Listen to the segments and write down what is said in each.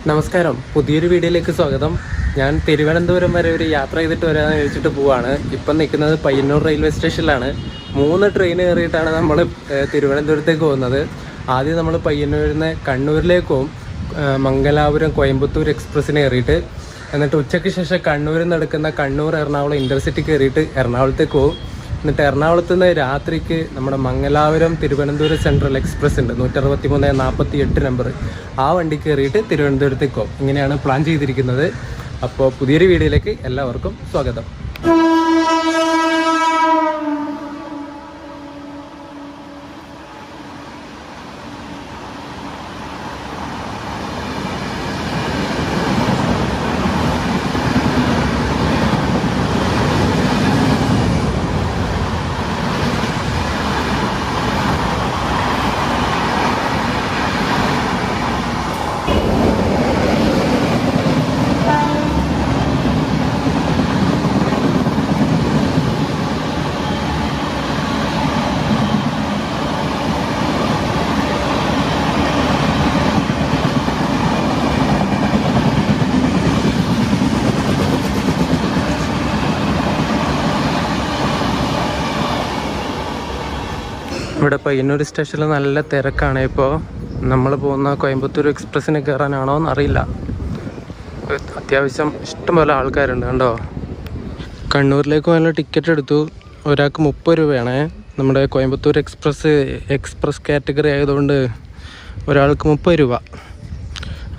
നമസ്കാരം, പുതിയൊരു വീഡിയോയിലേക്ക് സ്വാഗതം. ഞാൻ തിരുവനന്തപുരം വരെ ഒരു യാത്ര ചെയ്തിട്ട് വരാമെന്ന് ചോദിച്ചിട്ട് പോവാണ്. ഇപ്പം നിൽക്കുന്നത് പയ്യന്നൂർ റെയിൽവേ സ്റ്റേഷനിലാണ്. 3 ട്രെയിൻ കയറിയിട്ടാണ് നമ്മൾ തിരുവനന്തപുരത്തേക്ക് പോകുന്നത്. ആദ്യം നമ്മൾ പയ്യന്നൂരിൽ നിന്ന് കണ്ണൂരിലേക്ക് പോകും, മംഗലാപുരം കോയമ്പത്തൂർ എക്സ്പ്രസ്സിന് കയറിയിട്ട്. എന്നിട്ട് ഉച്ചയ്ക്ക് ശേഷം കണ്ണൂരിൽ നിന്ന് എടുക്കുന്ന കണ്ണൂർ എറണാകുളം ഇൻ്റർസിറ്റി കയറിയിട്ട് എറണാകുളത്തേക്ക് പോകും. എന്നിട്ട് എറണാകുളത്ത് നിന്ന് രാത്രിക്ക് നമ്മുടെ മംഗലാപുരം തിരുവനന്തപുരം സെൻട്രൽ എക്സ്പ്രസ് ഉണ്ട്, 163-48 നമ്പർ. ആ വണ്ടി കയറിയിട്ട് തിരുവനന്തപുരത്തേക്ക് പോകും. ഇങ്ങനെയാണ് പ്ലാൻ ചെയ്തിരിക്കുന്നത്. അപ്പോൾ പുതിയൊരു വീഡിയോയിലേക്ക് എല്ലാവർക്കും സ്വാഗതം. ഇവിടെ പയ്യന്നൂർ സ്റ്റേഷനിൽ നല്ല തിരക്കാണ്. ഇപ്പോൾ നമ്മൾ പോകുന്ന കോയമ്പത്തൂർ എക്സ്പ്രസ്സിന് കയറാനാണോ എന്നറിയില്ല. അത്യാവശ്യം ഇഷ്ടംപോലെ ആൾക്കാരുണ്ട്. കണ്ടോ, കണ്ണൂരിലേക്ക് പോകാനുള്ള ടിക്കറ്റ് എടുത്തു. ഒരാൾക്ക് 30 രൂപയാണേ. നമ്മുടെ കോയമ്പത്തൂർ എക്സ്പ്രസ് കാറ്റഗറി ആയതുകൊണ്ട് ഒരാൾക്ക് 30 രൂപ.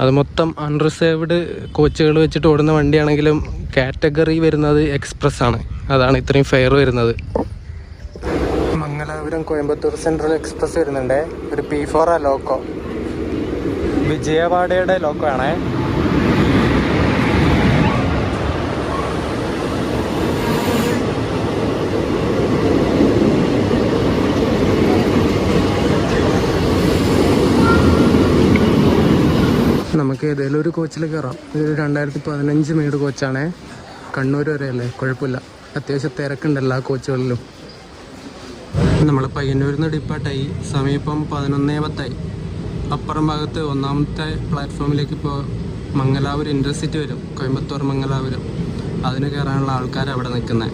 അത് മൊത്തം അൺറിസേർവ്ഡ് കോച്ചുകൾ വെച്ചിട്ട് ഓടുന്ന വണ്ടിയാണെങ്കിലും കാറ്റഗറി വരുന്നത് എക്സ്പ്രസ് ആണ്. അതാണ് ഇത്രയും ഫെയർ വരുന്നത്. മംഗലാപുരം കോയമ്പത്തൂർ സെൻട്രൽ എക്സ്പ്രസ് വരുന്നുണ്ട്. ഒരു P4 ലോക്കോ, വിജയവാഡയുടെ ലോക്കോ ആണേ. നമുക്ക് ഏതെങ്കിലും ഒരു കോച്ചിൽ കയറാം. ഇതൊരു 2015 മേഡ് കോച്ചാണേ. കണ്ണൂർ വരെ അല്ലേ, കുഴപ്പമില്ല. അത്യാവശ്യം തിരക്കുണ്ട് എല്ലാ കോച്ചുകളിലും. നമ്മൾ പയ്യന്നൂരിൽ നിന്ന് ഡിപ്പാർട്ടായി. സമയം ഇപ്പം 11:10. അപ്പുറം ഭാഗത്ത് 1ാമത്തെ പ്ലാറ്റ്ഫോമിലേക്ക് ഇപ്പോൾ മംഗലാപുരം ഇൻ്റർസിറ്റി വരും, കോയമ്പത്തൂർ മംഗലാപുരം. അതിന് കയറാനുള്ള ആൾക്കാർ അവിടെ നിൽക്കുന്നത്.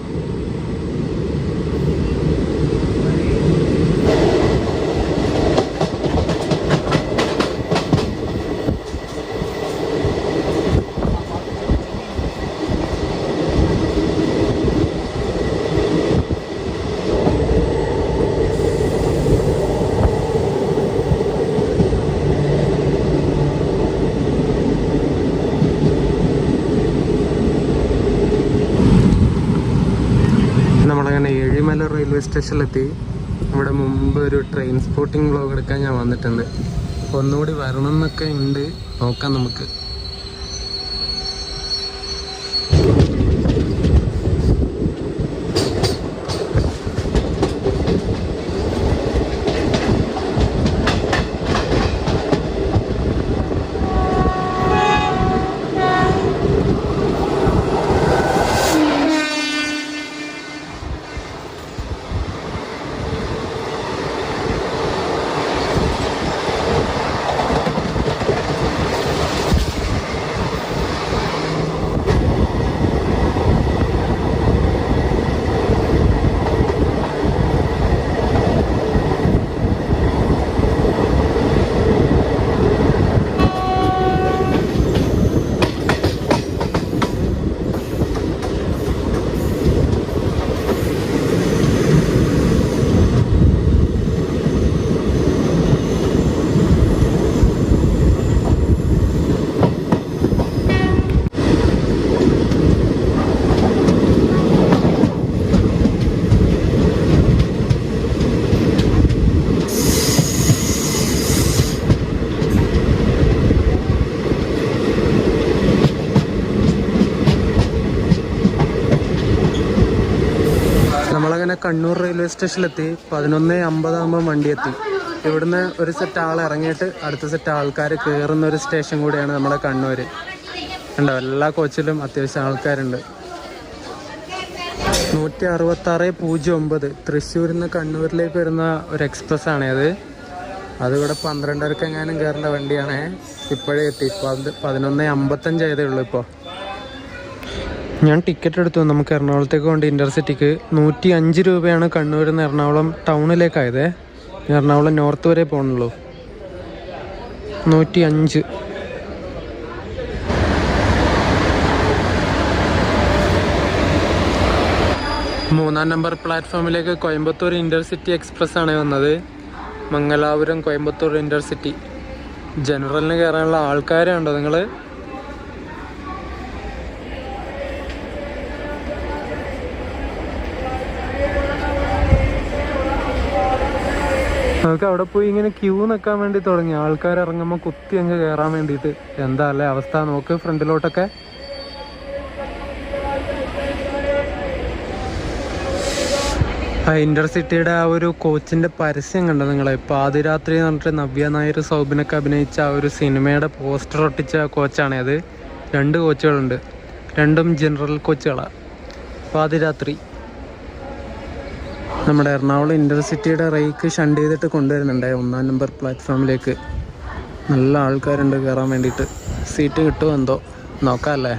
നമ്മളങ്ങനെ ഏഴിമല റെയിൽവേ സ്റ്റേഷനിലെത്തി. ഇവിടെ മുമ്പ് ഒരു ട്രെയിൻ സ്പോട്ടിംഗ് വ്ലോഗ് എടുക്കാൻ ഞാൻ വന്നിട്ടുണ്ട്. അപ്പോൾ ഒന്നുകൂടി വരണം എന്നൊക്കെ ഉണ്ട്, നോക്കാം നമുക്ക്. നമ്മളങ്ങനെ കണ്ണൂർ റെയിൽവേ സ്റ്റേഷനിലെത്തി. 11:50 ആകുമ്പോൾ വണ്ടി എത്തി. ഇവിടുന്ന് ഒരു സെറ്റ് ആൾ ഇറങ്ങിയിട്ട് അടുത്ത സെറ്റ് ആൾക്കാർ കയറുന്ന ഒരു സ്റ്റേഷൻ കൂടിയാണ് നമ്മുടെ കണ്ണൂർ. ഉണ്ടോ, എല്ലാ കോച്ചിലും അത്യാവശ്യം ആൾക്കാരുണ്ട്. 166.09 തൃശ്ശൂരിൽ നിന്ന് കണ്ണൂരിലേക്ക് വരുന്ന ഒരു എക്സ്പ്രസ് ആണ് അത്. അതിവിടെ 12:30 എങ്ങാനും കയറേണ്ട വണ്ടിയാണ്. ഇപ്പോഴേ എത്തി. 11:55 ആയതേ ഉള്ളൂ ഇപ്പോൾ. ഞാൻ ടിക്കറ്റ് എടുത്തു. നമുക്ക് എറണാകുളത്തേക്ക് കൊണ്ട് ഇൻ്റർസിറ്റിക്ക് 105 രൂപയാണ് കണ്ണൂരിൽ നിന്ന് എറണാകുളം ടൗണിലേക്കായത്. എറണാകുളം നോർത്ത് വരെ പോകണുള്ളൂ. 105. മൂന്നാം നമ്പർ പ്ലാറ്റ്ഫോമിലേക്ക് കോയമ്പത്തൂർ ഇൻ്റർസിറ്റി എക്സ്പ്രസ് ആണ് വന്നത്. മംഗലാപുരം കോയമ്പത്തൂർ ഇൻ്റർസിറ്റി. ജനറലിന് കയറാനുള്ള ആൾക്കാരെ ഉണ്ടോ നിങ്ങൾ? നമുക്ക് അവിടെ പോയി ഇങ്ങനെ ക്യൂ നിൽക്കാൻ വേണ്ടി തുടങ്ങി. ആൾക്കാർ ഇറങ്ങുമ്പോൾ കുത്തി അങ്ങ് കയറാൻ വേണ്ടിയിട്ട്. എന്താ അല്ലേ അവസ്ഥ നോക്ക് ഫ്രണ്ടിലോട്ടൊക്കെ. ആ ഇൻ്റർസിറ്റിയുടെ ആ ഒരു കോച്ചിൻ്റെ പരസ്യം കണ്ടോ നിങ്ങൾ? പാതിരാത്രി എന്ന് പറഞ്ഞിട്ട് നവ്യ നായർ സൗബിനൊക്കെ അഭിനയിച്ച ആ ഒരു സിനിമയുടെ പോസ്റ്റർ ഒട്ടിച്ച കോച്ചാണ് അത്. 2 കോച്ചുകളുണ്ട്. 2ഉം ജനറൽ കോച്ചുകളാണ്. പാതിരാത്രി നമ്മുടെ എറണാകുളം ഇൻ്റർസിറ്റിയുടെ റേക്ക് ഷണ്ട് ചെയ്തിട്ട് കൊണ്ടുവരുന്നുണ്ട് 1-ാം നമ്പർ പ്ലാറ്റ്ഫോമിലേക്ക്. നല്ല ആൾക്കാരുണ്ട് കയറാൻ വേണ്ടിയിട്ട്. സീറ്റ് കിട്ടുമോ എന്തോ നോക്കാം അല്ലേ.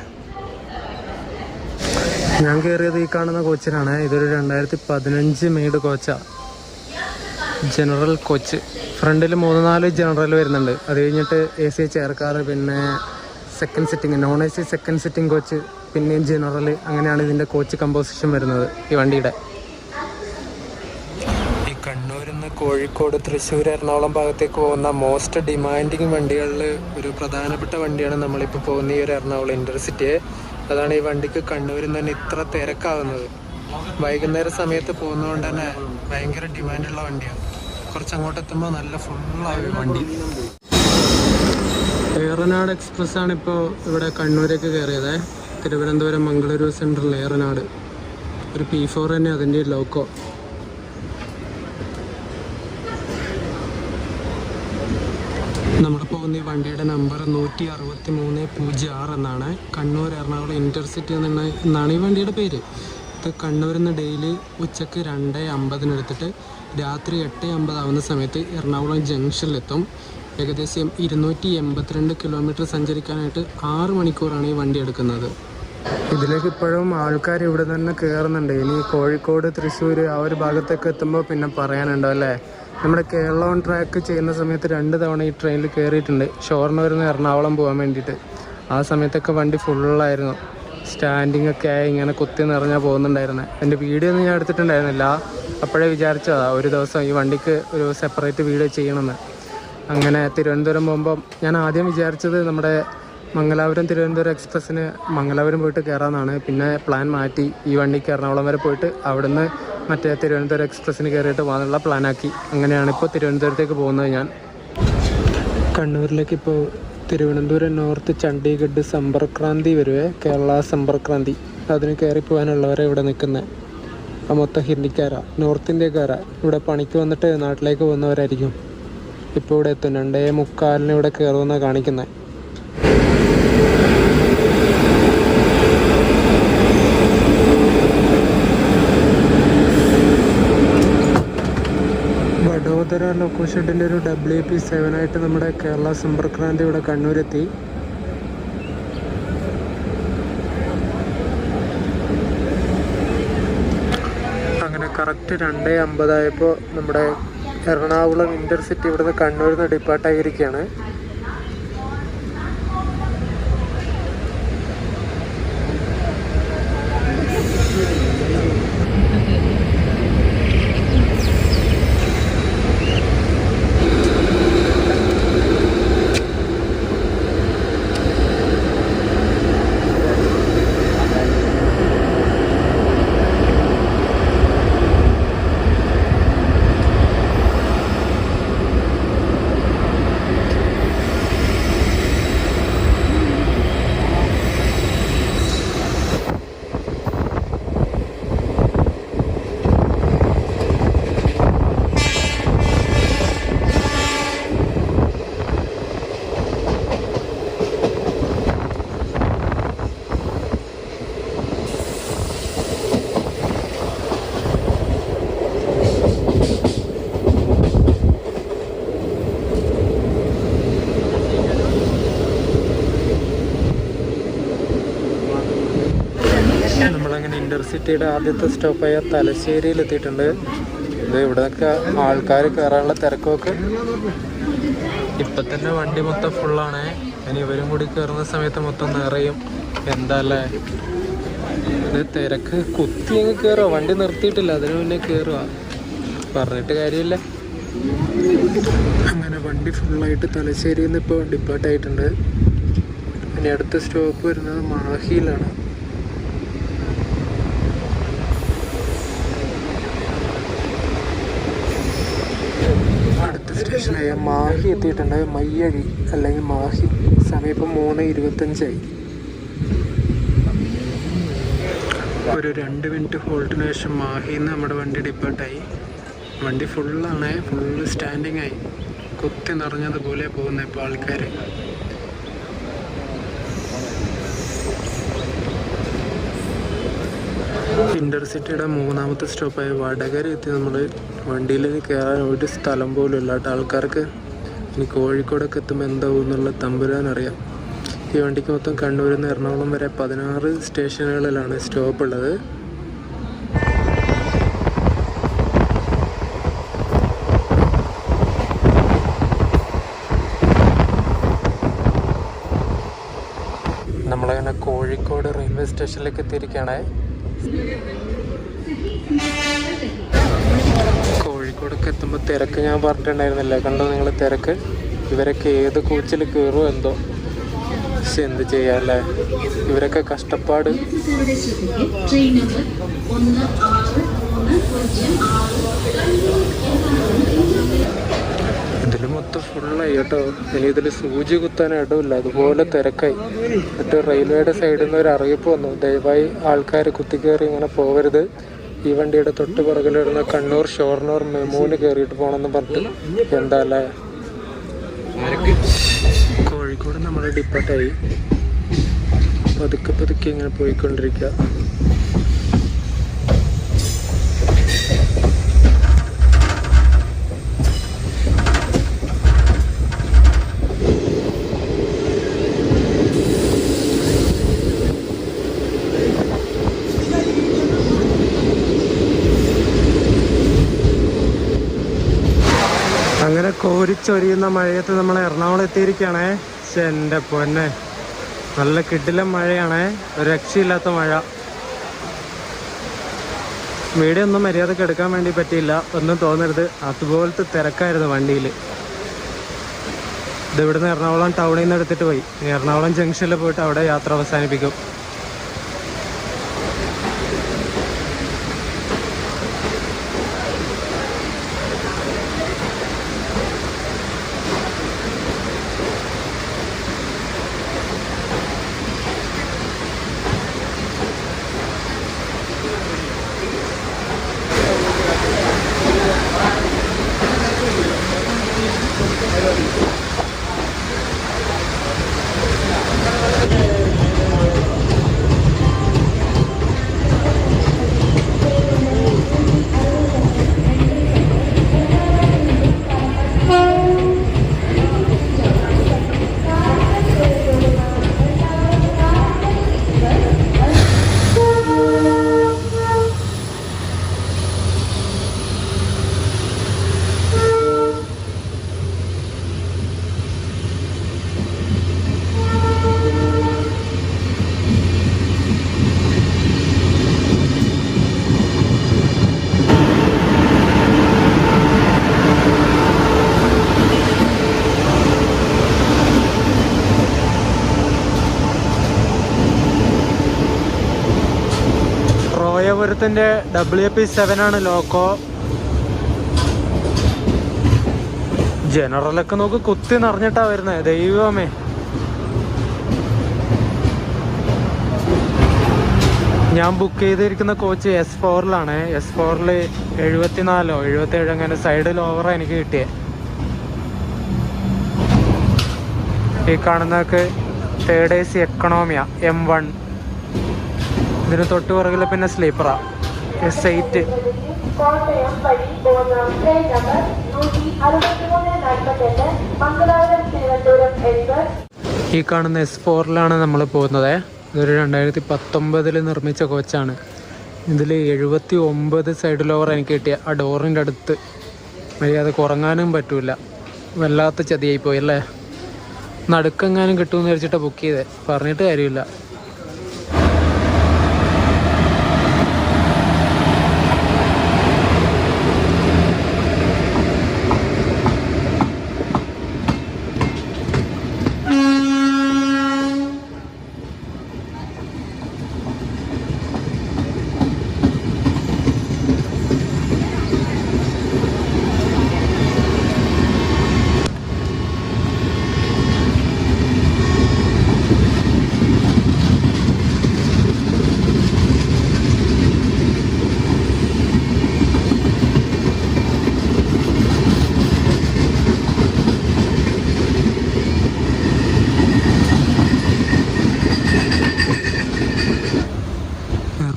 ഞാൻ കയറിയത് ഈ കാണുന്ന കോച്ചിനാണ്. ഇതൊരു 2015 മെയ്ഡ് കോച്ചാണ്. General coach. ഫ്രണ്ടിൽ 3-4 ജനറൽ വരുന്നുണ്ട്. അത് കഴിഞ്ഞിട്ട് AC ചെയർക്കാർ, പിന്നെ second sitting, non AC second sitting coach, പിന്നെയും ജനറൽ. അങ്ങനെയാണ് ഇതിൻ്റെ കോച്ച് കമ്പോസിഷൻ വരുന്നത് ഈ വണ്ടിയുടെ. ഈ കണ്ണൂരിൽ നിന്ന് കോഴിക്കോട്, തൃശ്ശൂർ, എറണാകുളം ഭാഗത്തേക്ക് പോകുന്ന മോസ്റ്റ് ഡിമാൻഡിങ് വണ്ടികളിൽ ഒരു പ്രധാനപ്പെട്ട വണ്ടിയാണ് നമ്മളിപ്പോൾ പോകുന്ന ഈ ഒരു എറണാകുളം ഇൻ്റർസിറ്റിയെ. അതാണ് ഈ വണ്ടിക്ക് കണ്ണൂരിൽ നിന്ന് തന്നെ ഇത്ര തിരക്കാവുന്നത്. വൈകുന്നേര സമയത്ത് പോകുന്നതുകൊണ്ട് തന്നെ ഭയങ്കര ഡിമാൻഡുള്ള വണ്ടിയാണ്. കുറച്ചങ്ങോട്ട് എത്തുമ്പോൾ നല്ല ഫുള്ളായി വണ്ടി. ഏറനാട് എക്സ്പ്രസ് ആണ് ഇപ്പോൾ ഇവിടെ കണ്ണൂരേക്ക് കയറിയത്. തിരുവനന്തപുരം മംഗളൂരു സെൻട്രൽ ഏറനാട്. ഒരു P4 തന്നെ അതിൻ്റെ ലോക്കോ. നമ്മൾ പോകുന്ന ഈ വണ്ടിയുടെ നമ്പർ 16306 എന്നാണ്. കണ്ണൂർ എറണാകുളം ഇൻ്റർസിറ്റി എന്നാണ് ഈ വണ്ടിയുടെ പേര്. ഇത് കണ്ണൂരിൽ നിന്ന് ഡെയിലി ഉച്ചയ്ക്ക് 2:50 എടുത്തിട്ട് രാത്രി 8:50 ആവുന്ന സമയത്ത് എറണാകുളം ജംഗ്ഷനിലെത്തും. ഏകദേശം 282 കിലോമീറ്റർ സഞ്ചരിക്കാനായിട്ട് 6 മണിക്കൂറാണ് ഈ വണ്ടി എടുക്കുന്നത്. ഇതിലേക്ക് ഇപ്പോഴും ആൾക്കാർ ഇവിടെ തന്നെ കയറുന്നുണ്ട്. ഇനി കോഴിക്കോട്, തൃശ്ശൂർ ആ ഒരു ഭാഗത്തേക്ക് എത്തുമ്പോൾ പിന്നെ പറയാനുണ്ടോ അല്ലേ. നമ്മുടെ കേരള ഓൺ ട്രാക്ക് ചെയ്യുന്ന സമയത്ത് 2 തവണ ഈ ട്രെയിനിൽ കയറിയിട്ടുണ്ട്. ഷൊർണൂരിൽ നിന്ന് എറണാകുളം പോകാൻ വേണ്ടിയിട്ട്. ആ സമയത്തൊക്കെ വണ്ടി ഫുള്ളായിരുന്നു. സ്റ്റാൻഡിങ് ഒക്കെ ആയി ഇങ്ങനെ കുത്തി നിറഞ്ഞാൽ പോകുന്നുണ്ടായിരുന്നത്. എൻ്റെ വീഡിയോ ഒന്നും ഞാൻ എടുത്തിട്ടുണ്ടായിരുന്നില്ല. അപ്പോഴേ വിചാരിച്ചതാണ് ഒരു ദിവസം ഈ വണ്ടിക്ക് ഒരു സെപ്പറേറ്റ് വീഡിയോ ചെയ്യണമെന്ന്. അങ്ങനെ തിരുവനന്തപുരം പോകുമ്പം ഞാൻ ആദ്യം വിചാരിച്ചത് നമ്മുടെ മംഗലാപുരം തിരുവനന്തപുരം എക്സ്പ്രസ്സിന് മംഗലാപുരം പോയിട്ട് കയറാമെന്നാണ്. പിന്നെ പ്ലാൻ മാറ്റി ഈ വണ്ടിക്ക് എറണാകുളം വരെ പോയിട്ട് അവിടുന്ന് മറ്റേ തിരുവനന്തപുരം എക്സ്പ്രസ്സിന് കയറിയിട്ട് പോകാനുള്ള പ്ലാനാക്കി. അങ്ങനെയാണ് ഇപ്പോൾ തിരുവനന്തപുരത്തേക്ക് പോകുന്നത് ഞാൻ. കണ്ണൂരിലേക്ക് ഇപ്പോൾ തിരുവനന്തപുരം നോർത്ത് ചണ്ഡീഗഡ് സമ്പർക്രാന്തി വരുവേ. കേരള സമ്പർക്രാന്തി. അതിന് കയറി പോകാനുള്ളവരെ ഇവിടെ നിൽക്കുന്നത്. ആ മൊത്തം ഹിന്ദിക്കാരാണ്, നോർത്ത് ഇന്ത്യക്കാരാണ്. ഇവിടെ പണിക്ക് വന്നിട്ട് നാട്ടിലേക്ക് പോകുന്നവരായിരിക്കും. ഇപ്പോൾ ഇവിടെ എത്തും. 2:45 ഇവിടെ കയറുമെന്നാണ് കാണിക്കുന്നത്. വഡോദര ലോക്കോ ഷെഡിൻ്റെ ഒരു WP7 ആയിട്ട് നമ്മുടെ കേരള സമ്പർക്രാന്തി ഇവിടെ കണ്ണൂരെത്തി. അങ്ങനെ കറക്റ്റ് 2:50 ആയപ്പോൾ നമ്മുടെ എറണാകുളം ഇൻ്റർസിറ്റി ഇവിടുന്ന് കണ്ണൂരിൽ നിന്ന് ഡിപ്പാർട്ടായിരിക്കുകയാണ്. നമ്മളങ്ങനെ ഇൻ്റർസിറ്റിയുടെ ആദ്യത്തെ സ്റ്റോപ്പായ തലശ്ശേരിയിൽ എത്തിയിട്ടുണ്ട്. ഇത് ഇവിടെയൊക്കെ ആൾക്കാർ കയറാനുള്ള തിരക്കൊക്കെ ഇപ്പം തന്നെ വണ്ടി മൊത്തം ഫുള്ളാണ്. ഇനി ഇവരും കൂടി കയറുന്ന സമയത്ത് മൊത്തം നിറയും. എന്താ അല്ലേ ഇത് തിരക്ക്. കുത്തി അങ്ങ് കയറുക, വണ്ടി നിർത്തിയിട്ടില്ല, അതിന് മുന്നേ കയറുക, പറഞ്ഞിട്ട് കാര്യമില്ല. അങ്ങനെ വണ്ടി ഫുള്ളായിട്ട് തലശ്ശേരിയിൽ നിന്ന് ഇപ്പോൾ ഡിപ്പാർട്ട് ആയിട്ടുണ്ട്. ഇനി അടുത്ത സ്റ്റോപ്പ് വരുന്നത് മാഹിയിലാണ്. അടുത്ത സ്റ്റേഷനായ മാഹി എത്തിയിട്ടുണ്ട്. മയ്യഴി അല്ലെങ്കിൽ മാഹി. സമയം ഇപ്പം 3:25. ഒരു 2 മിനിറ്റ് ഹോൾട്ടിന് ശേഷം മാഹിയിൽ നിന്ന് നമ്മുടെ വണ്ടി ഡിപ്പാർട്ടായി. വണ്ടി ഫുള്ളാണ്, ഫുള്ള് സ്റ്റാൻഡിങ് ആയി, കുത്തി നിറഞ്ഞതുപോലെ പോകുന്ന ഇപ്പോൾ ആൾക്കാർ. ഇൻ്റർസിറ്റിയുടെ 3ാമത്തെ സ്റ്റോപ്പായ വടകര എത്തി. നമ്മൾ വണ്ടിയിൽ കയറാൻ ഒരു സ്ഥലം പോലും ഇല്ലാത്ത ആൾക്കാർക്ക് ഇനി കോഴിക്കോടൊക്കെ എത്തുമ്പോൾ എന്താവും എന്നുള്ള തമ്പുരാനറിയാം. ഈ വണ്ടിക്ക് മൊത്തം കണ്ണൂരിൽ നിന്ന് എറണാകുളം വരെ 16 സ്റ്റേഷനുകളിലാണ് സ്റ്റോപ്പ് ഉള്ളത്. നമ്മളങ്ങനെ കോഴിക്കോട് റെയിൽവേ സ്റ്റേഷനിലേക്ക് എത്തിയിരിക്കുകയാണ്. കോഴിക്കോടൊക്കെ എത്തുമ്പോൾ തിരക്ക് ഞാൻ പറഞ്ഞിട്ടുണ്ടായിരുന്നില്ല, കണ്ടോ നിങ്ങൾ തിരക്ക്. ഇവരൊക്കെ ഏത് കോച്ചിൽ കയറുമോ എന്തോ, പക്ഷെ എന്ത് ചെയ്യാല്ലേ, ഇവരൊക്കെ കഷ്ടപ്പാട്. ഇതിൽ മൊത്തം ഫുള്ളായി കേട്ടോ. ഇനി ഇതിൽ സൂചി കുത്താൻ ഇടമില്ല, അതുപോലെ തിരക്കായി. എന്നിട്ട് റെയിൽവേയുടെ സൈഡിൽ നിന്ന് ഒരു അറിയിപ്പ് വന്നു, ദയവായി ആൾക്കാർ കുത്തിക്കയറി ഇങ്ങനെ പോകരുത്. ഈ വണ്ടിയുടെ തൊട്ട് പുറകിൽ വരുന്ന കണ്ണൂർ ഷൊർണൂർ മെമൂന് കയറിയിട്ട് പോകണമെന്ന് പറഞ്ഞിട്ട്. എന്താ അല്ലേ, കോഴിക്കോട് നമ്മൾ ഡിപ്പാർട്ടായി. പതുക്കെ പതുക്കെ ഇങ്ങനെ പോയിക്കൊണ്ടിരിക്കുക. അങ്ങനെ കോരിച്ചൊരിയുന്ന മഴയത്ത് നമ്മൾ എറണാകുളം എത്തിയിരിക്കുകയാണേ. പക്ഷെ എൻ്റെ പൊന്നെ, നല്ല കിടിലൻ മഴയാണേ, ഒരു രക്ഷയില്ലാത്ത മഴ. വീഡിയോ ഒന്നും മര്യാദക്ക് എടുക്കാൻ വേണ്ടി പറ്റിയില്ല, ഒന്നും തോന്നരുത്, അതുപോലത്തെ തിരക്കായിരുന്നു വണ്ടിയിൽ. ഇത് ഇവിടുന്ന് എറണാകുളം ടൗണിൽ നിന്ന് എടുത്തിട്ട് പോയി എറണാകുളം ജംഗ്ഷനിൽ പോയിട്ട് അവിടെ യാത്ര അവസാനിപ്പിക്കും. റോയപുരത്തിൻ്റെ WP7 ആണ് ലോക്കോ. ജനറലൊക്കെ നോക്ക് കുത്തി നിറഞ്ഞിട്ടാ വരുന്നത്, ദൈവമേ. ഞാൻ ബുക്ക് ചെയ്തിരിക്കുന്ന കോച്ച് S4-ലാണ്. S4-ൽ 74 77 അങ്ങനെ സൈഡിൽ ഓവറാണ് എനിക്ക് കിട്ടിയത്. ഈ കാണുന്നതൊക്കെ 3rd AC എക്കണോമിയ M1. ഇതിന് തൊട്ട് പുറകിൽ പിന്നെ സ്ലീപ്പറാ S8. ഈ കാണുന്ന S4-ലാണ് നമ്മൾ പോകുന്നത്. ഇതൊരു 2019 നിർമ്മിച്ച കോച്ചാണ്. ഇതിൽ 79 സൈഡ് ലോവർ എനിക്ക് കിട്ടിയ. ആ ഡോറിൻ്റെ അടുത്ത് മര്യാദക്ക് ഉറങ്ങാനും പറ്റൂല. വല്ലാത്ത ചതിയായിപ്പോയി അല്ലേ. നടുക്കെങ്ങാനും കിട്ടുമെന്ന് വിചാരിച്ചിട്ടാണ് ബുക്ക് ചെയ്തത്. പറഞ്ഞിട്ട് കാര്യമില്ല.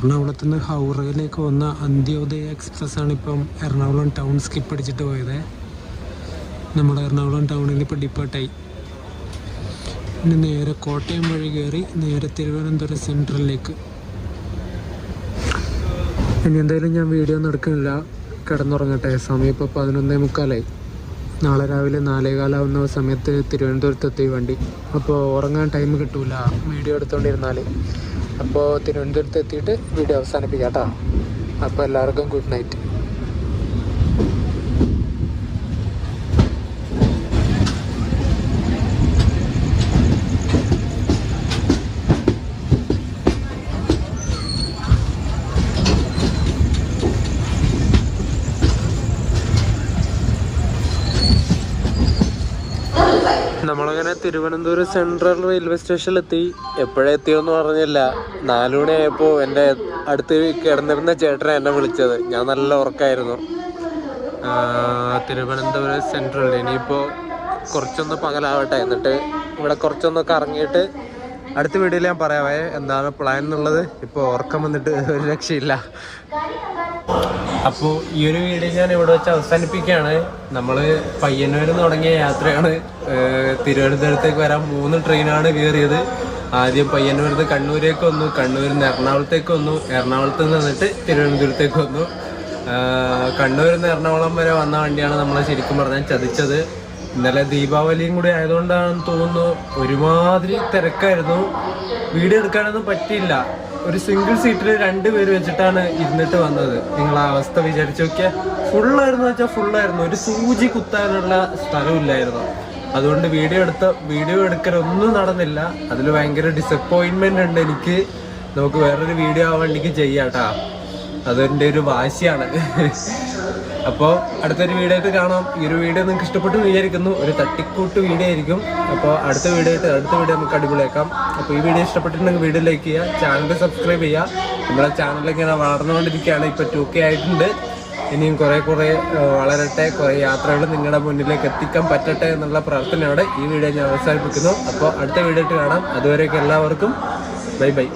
എറണാകുളത്ത് നിന്ന് ഹൗറയിലേക്ക് വന്ന അന്ത്യോദയ എക്സ്പ്രസ് ആണ് ഇപ്പം എറണാകുളം ടൗൺ സ്കിപ്പ് അടിച്ചിട്ട് പോയത്. നമ്മുടെ എറണാകുളം ടൗണിൽ ഇപ്പോൾ ഡിപ്പാർട്ടായി. ഇനി നേരെ കോട്ടയം വഴി കയറി നേരെ തിരുവനന്തപുരം സെൻട്രലിലേക്ക്. ഇനി എന്തായാലും ഞാൻ വീഡിയോ ഒന്നും എടുക്കുന്നില്ല, കിടന്നുറങ്ങട്ടെ. സമയം ഇപ്പോൾ 11:45. നാളെ രാവിലെ 4:15 സമയത്ത് തിരുവനന്തപുരത്തെത്തി വണ്ടി. അപ്പോൾ ഉറങ്ങാൻ ടൈം കിട്ടൂല വീഡിയോ എടുത്തുകൊണ്ടിരുന്നാൽ. അപ്പോൾ തിരുവനന്തപുരത്ത് എത്തിയിട്ട് വീഡിയോ അവസാനിപ്പിക്കാം കേട്ടോ. അപ്പോൾ എല്ലാവർക്കും ഗുഡ് നൈറ്റ്. നമ്മളങ്ങനെ തിരുവനന്തപുരം സെൻട്രൽ റെയിൽവേ സ്റ്റേഷനിലെത്തി. എപ്പോഴെത്തിയെന്ന് പറഞ്ഞില്ല. 4 മണിയായപ്പോൾ എൻ്റെ അടുത്ത് കിടന്നിരുന്ന ചേട്ടനെ എന്നെ വിളിച്ചത്. ഞാൻ നല്ല ഉറക്കമായിരുന്നു. തിരുവനന്തപുരം സെൻട്രൽ. ഇനിയിപ്പോൾ കുറച്ചൊന്ന് പകലാവട്ടെ, എന്നിട്ട് ഇവിടെ കുറച്ചൊന്ന് കറങ്ങിയിട്ട് അടുത്ത വീഡിയോയിൽ ഞാൻ പറയാവേ എന്താണ് പ്ലാൻ എന്നുള്ളത്. ഇപ്പോൾ ഉറക്കം വന്നിട്ട് ഒരു രക്ഷയില്ല. അപ്പോൾ ഈ ഒരു വീഡിയോ ഞാൻ ഇവിടെ വെച്ച് അവസാനിപ്പിക്കുകയാണ്. നമ്മൾ പയ്യന്നൂരിൽ നിന്ന് തുടങ്ങിയ യാത്രയാണ്. തിരുവനന്തപുരത്തേക്ക് വരാൻ 3 ട്രെയിനാണ് കയറിയത്. ആദ്യം പയ്യന്നൂരിൽ നിന്ന് കണ്ണൂരേക്ക് വന്നു, കണ്ണൂരിൽ നിന്ന് എറണാകുളത്തേക്ക് വന്നു, എറണാകുളത്ത് നിന്ന് നിന്നിട്ട് തിരുവനന്തപുരത്തേക്ക് വന്നു. കണ്ണൂരിൽ നിന്ന് എറണാകുളം വരെ വന്ന വണ്ടിയാണ് നമ്മളെ ശരിക്കും പറഞ്ഞാൽ ചതിച്ചത്. ഇന്നലെ ദീപാവലിയും കൂടി ആയതുകൊണ്ടാണെന്ന് തോന്നുന്നു ഒരുമാതിരി തിരക്കായിരുന്നു. വീഡിയോ എടുക്കാനൊന്നും പറ്റിയില്ല. ഒരു സിംഗിൾ സീറ്റിൽ 2 പേര് വെച്ചിട്ടാണ് ഇരുന്നിട്ട് വന്നത്. നിങ്ങൾ ആ അവസ്ഥ വിചാരിച്ചു നോക്കിയാൽ ഫുള്ളായിരുന്നു വെച്ചാൽ ഫുള്ളായിരുന്നു. ഒരു സൂചി കുത്താനുള്ള സ്ഥലമില്ലായിരുന്നു. അതുകൊണ്ട് വീഡിയോ എടുക്കലൊന്നും നടന്നില്ല. അതിൽ ഭയങ്കര ഡിസപ്പോയിൻമെൻ്റ് ഉണ്ട് എനിക്ക്. നമുക്ക് വേറൊരു വീഡിയോ ആ വണ്ടിക്ക് ചെയ്യാം കേട്ടോ. അതെൻ്റെ ഒരു വാശിയാണ്. അപ്പോൾ അടുത്തൊരു വീഡിയോ ആയിട്ട് കാണാം. ഈ ഒരു വീഡിയോ നിങ്ങൾക്ക് ഇഷ്ടപ്പെട്ടു വിചാരിക്കുന്നു. ഒരു തട്ടിക്കൂട്ട് വീഡിയോ ആയിരിക്കും. അപ്പോൾ അടുത്ത വീഡിയോ നമുക്ക് അടിപൊളിയാക്കാം. അപ്പോൾ ഈ വീഡിയോ ഇഷ്ടപ്പെട്ടിട്ടുണ്ടെങ്കിൽ വീഡിയോ ലൈക്ക് ചെയ്യുക, ചാനൽ സബ്സ്ക്രൈബ് ചെയ്യുക. നമ്മുടെ ചാനലൊക്കെ ഇങ്ങനെ വളർന്നുകൊണ്ടിരിക്കുകയാണ്. ഇപ്പോൾ 2K ആയിട്ടുണ്ട്. ഇനിയും കുറേ വളരട്ടെ, കുറേ യാത്രകൾ നിങ്ങളുടെ മുന്നിലേക്ക് എത്തിക്കാൻ പറ്റട്ടെ എന്നുള്ള പ്രാർത്ഥനയോടെ ഈ വീഡിയോ ഞാൻ അവസാനിപ്പിക്കുന്നു. അപ്പോൾ അടുത്ത വീഡിയോ ആയിട്ട് കാണാം. അതുവരെയൊക്കെ എല്ലാവർക്കും ബൈ ബൈ.